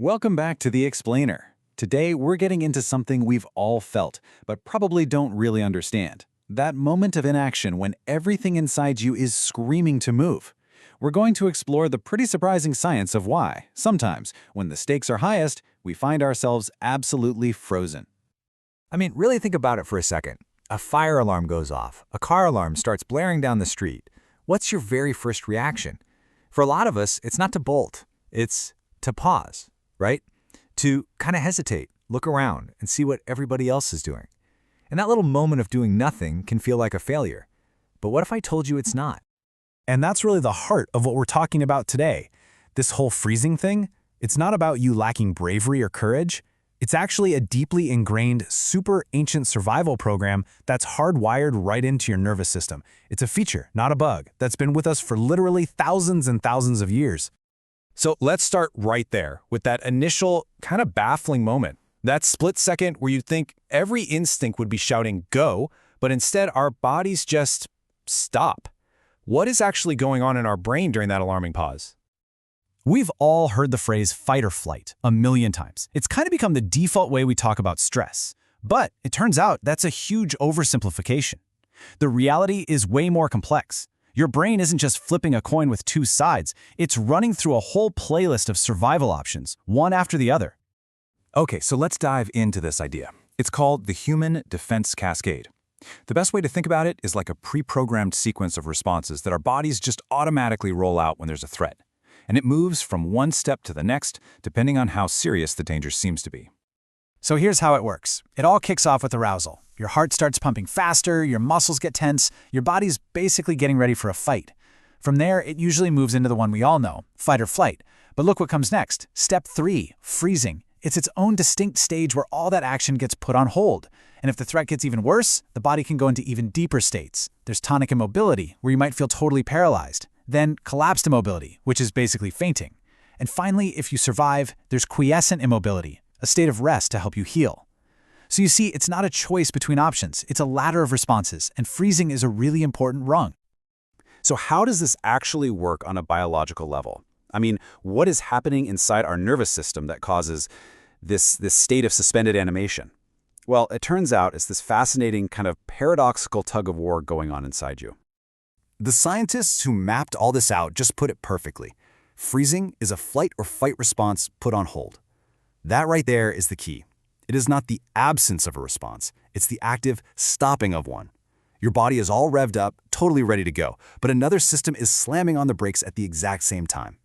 Welcome back to The Explainer. Today, we're getting into something we've all felt, but probably don't really understand. That moment of inaction when everything inside you is screaming to move. We're going to explore the pretty surprising science of why, sometimes, when the stakes are highest, we find ourselves absolutely frozen. Really think about it for a second. A fire alarm goes off. A car alarm starts blaring down the street. What's your very first reaction? For a lot of us, it's not to bolt. It's to pause, right? To kind of hesitate, look around, and see what everybody else is doing. And that little moment of doing nothing can feel like a failure. But what if I told you it's not? And that's really the heart of what we're talking about today. This whole freezing thing, it's not about you lacking bravery or courage. It's actually a deeply ingrained, super ancient survival program that's hardwired right into your nervous system. It's a feature, not a bug, that's been with us for literally thousands and thousands of years. So let's start right there with that initial kind of baffling moment. That split second where you think every instinct would be shouting go, but instead our bodies just stop. What is actually going on in our brain during that alarming pause? We've all heard the phrase fight or flight a million times. It's kind of become the default way we talk about stress. But it turns out that's a huge oversimplification. The reality is way more complex. Your brain isn't just flipping a coin with two sides, it's running through a whole playlist of survival options, one after the other. Okay, so let's dive into this idea. It's called the Human Defense Cascade. The best way to think about it is like a pre-programmed sequence of responses that our bodies just automatically roll out when there's a threat. And it moves from one step to the next, depending on how serious the danger seems to be. So here's how it works. It all kicks off with arousal. Your heart starts pumping faster, your muscles get tense, your body's basically getting ready for a fight. From there, it usually moves into the one we all know, fight or flight. But look what comes next. Step 3, freezing. It's its own distinct stage where all that action gets put on hold. And if the threat gets even worse, the body can go into even deeper states. There's tonic immobility, where you might feel totally paralyzed. Then collapsed immobility, which is basically fainting. And finally, if you survive, there's quiescent immobility, a state of rest to help you heal. So you see, it's not a choice between options, it's a ladder of responses, and freezing is a really important rung. So how does this actually work on a biological level? What is happening inside our nervous system that causes this state of suspended animation? Well, it turns out it's this fascinating kind of paradoxical tug-of-war going on inside you. The scientists who mapped all this out just put it perfectly. Freezing is a flight or fight response put on hold. That right there is the key. It is not the absence of a response, it's the active stopping of one. Your body is all revved up, totally ready to go, but another system is slamming on the brakes at the exact same time.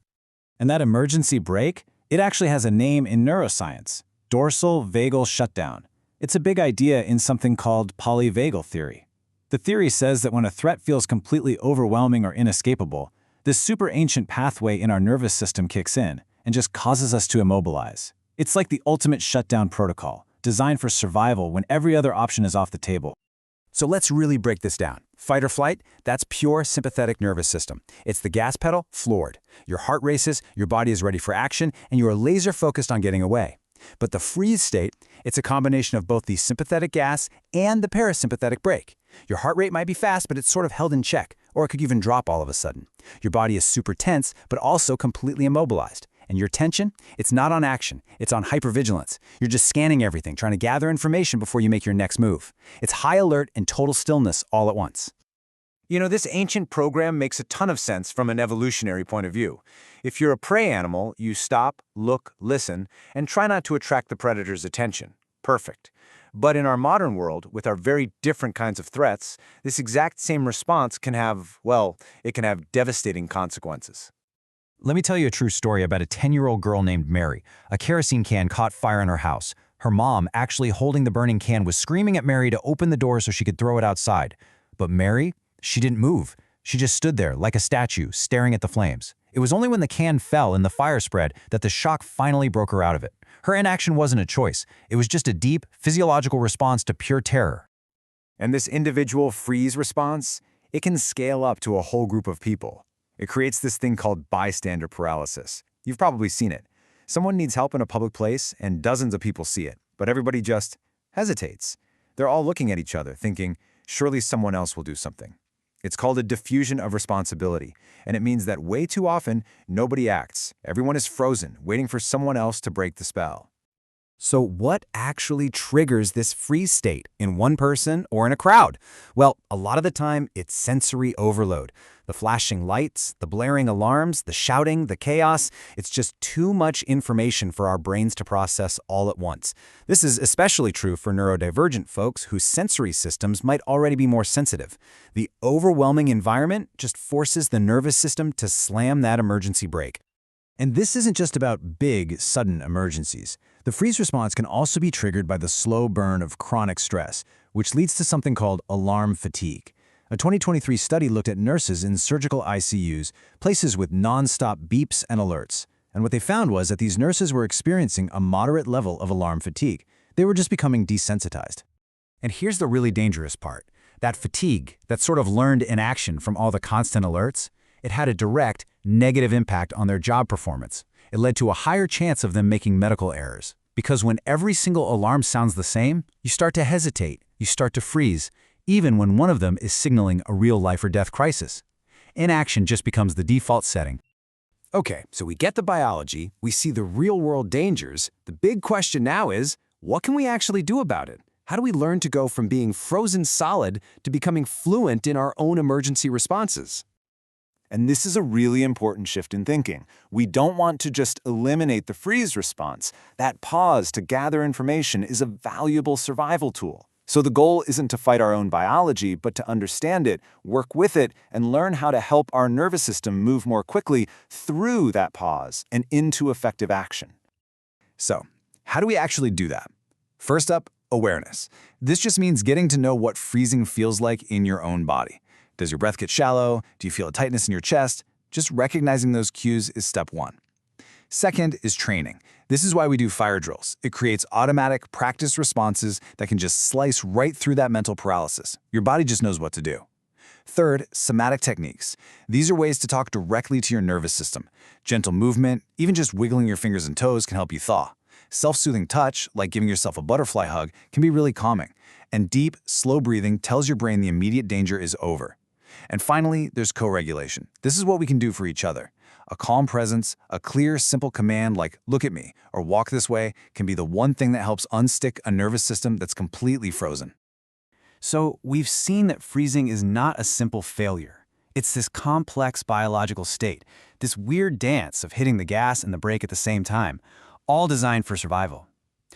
And that emergency brake, it actually has a name in neuroscience, dorsal vagal shutdown. It's a big idea in something called polyvagal theory. The theory says that when a threat feels completely overwhelming or inescapable, this super ancient pathway in our nervous system kicks in and just causes us to immobilize. It's like the ultimate shutdown protocol, designed for survival when every other option is off the table. So let's really break this down. Fight or flight, that's pure sympathetic nervous system. It's the gas pedal floored. Your heart races, your body is ready for action, and you are laser focused on getting away. But the freeze state, it's a combination of both the sympathetic gas and the parasympathetic brake. Your heart rate might be fast, but it's sort of held in check, or it could even drop all of a sudden. Your body is super tense, but also completely immobilized. And your tension, it's not on action, it's on hypervigilance. You're just scanning everything, trying to gather information before you make your next move. It's high alert and total stillness all at once. This ancient program makes a ton of sense from an evolutionary point of view. If you're a prey animal, you stop, look, listen, and try not to attract the predator's attention. Perfect. But in our modern world, with our very different kinds of threats, this exact same response can have, it can have devastating consequences. Let me tell you a true story about a 10-year-old girl named Mary. A kerosene can caught fire in her house. Her mom, actually holding the burning can, was screaming at Mary to open the door so she could throw it outside. But Mary, she didn't move. She just stood there like a statue, staring at the flames. It was only when the can fell and the fire spread that the shock finally broke her out of it. Her inaction wasn't a choice. It was just a deep, physiological response to pure terror. And this individual freeze response, it can scale up to a whole group of people. It creates this thing called bystander paralysis. You've probably seen it. Someone needs help in a public place and dozens of people see it, but everybody just hesitates. They're all looking at each other, thinking, surely someone else will do something. It's called a diffusion of responsibility, and it means that way too often, nobody acts. Everyone is frozen, waiting for someone else to break the spell. So what actually triggers this freeze state in one person or in a crowd? Well, a lot of the time, it's sensory overload. The flashing lights, the blaring alarms, the shouting, the chaos, it's just too much information for our brains to process all at once. This is especially true for neurodivergent folks whose sensory systems might already be more sensitive. The overwhelming environment just forces the nervous system to slam that emergency brake. And this isn't just about big, sudden emergencies. The freeze response can also be triggered by the slow burn of chronic stress, which leads to something called alarm fatigue. A 2023 study looked at nurses in surgical ICUs, places with non-stop beeps and alerts. And what they found was that these nurses were experiencing a moderate level of alarm fatigue. They were just becoming desensitized. And here's the really dangerous part. That fatigue, that sort of learned inaction from all the constant alerts, it had a direct, negative impact on their job performance. It led to a higher chance of them making medical errors. Because when every single alarm sounds the same, you start to hesitate, you start to freeze, even when one of them is signaling a real life or death crisis. Inaction just becomes the default setting. Okay, so we get the biology, we see the real-world dangers. The big question now is, what can we actually do about it? How do we learn to go from being frozen solid to becoming fluent in our own emergency responses? And this is a really important shift in thinking. We don't want to just eliminate the freeze response. That pause to gather information is a valuable survival tool. So the goal isn't to fight our own biology, but to understand it, work with it, and learn how to help our nervous system move more quickly through that pause and into effective action. So, how do we actually do that? First up, awareness. This just means getting to know what freezing feels like in your own body. Does your breath get shallow? Do you feel a tightness in your chest? Just recognizing those cues is step one. Second is training. This is why we do fire drills. It creates automatic, practice responses that can just slice right through that mental paralysis. Your body just knows what to do. Third, somatic techniques. These are ways to talk directly to your nervous system. Gentle movement, even just wiggling your fingers and toes can help you thaw. Self-soothing touch, like giving yourself a butterfly hug, can be really calming. And deep, slow breathing tells your brain the immediate danger is over. And finally, there's co-regulation. This is what we can do for each other. A calm presence, a clear, simple command like "look at me" or "walk this way" can be the one thing that helps unstick a nervous system that's completely frozen. So we've seen that freezing is not a simple failure. It's this complex biological state, this weird dance of hitting the gas and the brake at the same time, all designed for survival.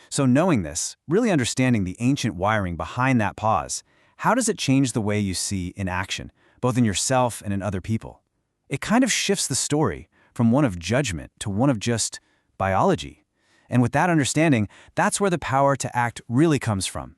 So knowing this, really understanding the ancient wiring behind that pause, how does it change the way you see inaction, both in yourself and in other people? It kind of shifts the story from one of judgment to one of just biology. And with that understanding, that's where the power to act really comes from.